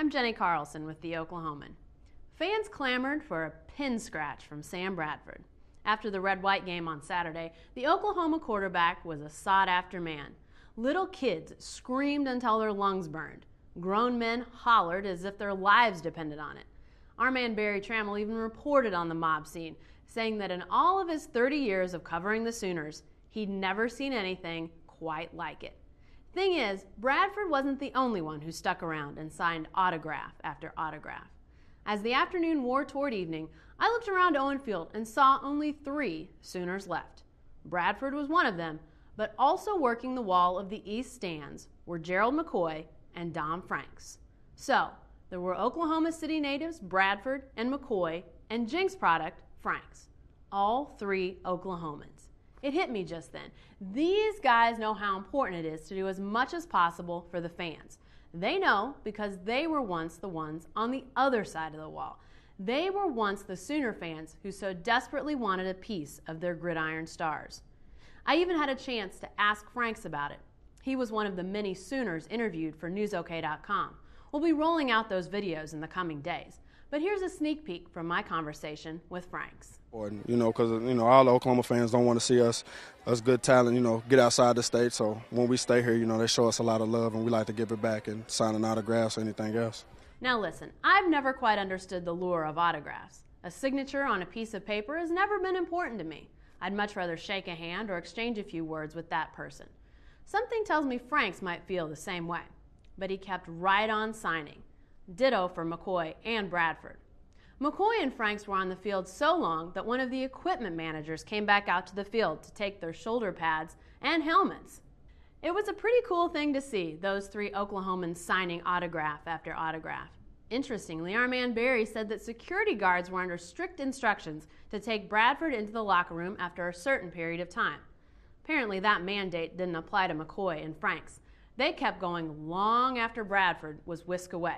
I'm Jenny Carlson with the Oklahoman. Fans clamored for a pin scratch from Sam Bradford. After the red-white game on Saturday, the Oklahoma quarterback was a sought-after man. Little kids screamed until their lungs burned. Grown men hollered as if their lives depended on it. Our man Barry Trammell even reported on the mob scene, saying that in all of his 30 years of covering the Sooners, he'd never seen anything quite like it. Thing is, Bradford wasn't the only one who stuck around and signed autograph after autograph. As the afternoon wore toward evening, I looked around Owen Field and saw only 3 Sooners left. Bradford was one of them, but also working the wall of the East Stands were Gerald McCoy and Dom Franks. So, there were Oklahoma City natives Bradford and McCoy and Jinx product Franks. All 3 Oklahomans. It hit me just then. These guys know how important it is to do as much as possible for the fans. They know because they were once the ones on the other side of the wall. They were once the Sooner fans who so desperately wanted a piece of their gridiron stars. I even had a chance to ask Franks about it. He was one of the many Sooners interviewed for NewsOK.com. We'll be rolling out those videos in the coming days. But here's a sneak peek from my conversation with Franks. Because all the Oklahoma fans don't want to see us good talent, get outside the state. So when we stay here, they show us a lot of love, and we like to give it back and signing autographs or anything else. Now listen, I've never quite understood the lure of autographs. A signature on a piece of paper has never been important to me. I'd much rather shake a hand or exchange a few words with that person. Something tells me Franks might feel the same way, but he kept right on signing. Ditto for McCoy and Bradford. McCoy and Franks were on the field so long that one of the equipment managers came back out to the field to take their shoulder pads and helmets. It was a pretty cool thing to see, those 3 Oklahomans signing autograph after autograph. Interestingly, our man Barry said that security guards were under strict instructions to take Bradford into the locker room after a certain period of time. Apparently that mandate didn't apply to McCoy and Franks. They kept going long after Bradford was whisked away.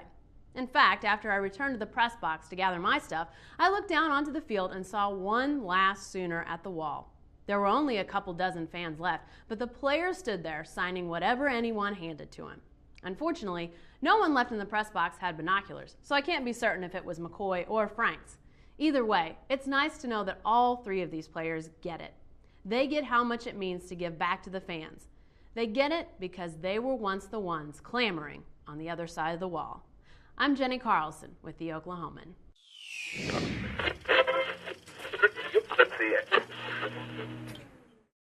In fact, after I returned to the press box to gather my stuff, I looked down onto the field and saw one last Sooner at the wall. There were only a couple dozen fans left, but the players stood there signing whatever anyone handed to him. Unfortunately, no one left in the press box had binoculars, so I can't be certain if it was McCoy or Franks. Either way, it's nice to know that all 3 of these players get it. They get how much it means to give back to the fans. They get it because they were once the ones clamoring on the other side of the wall. I'm Jenny Carlson with the Oklahoman. Let's see it.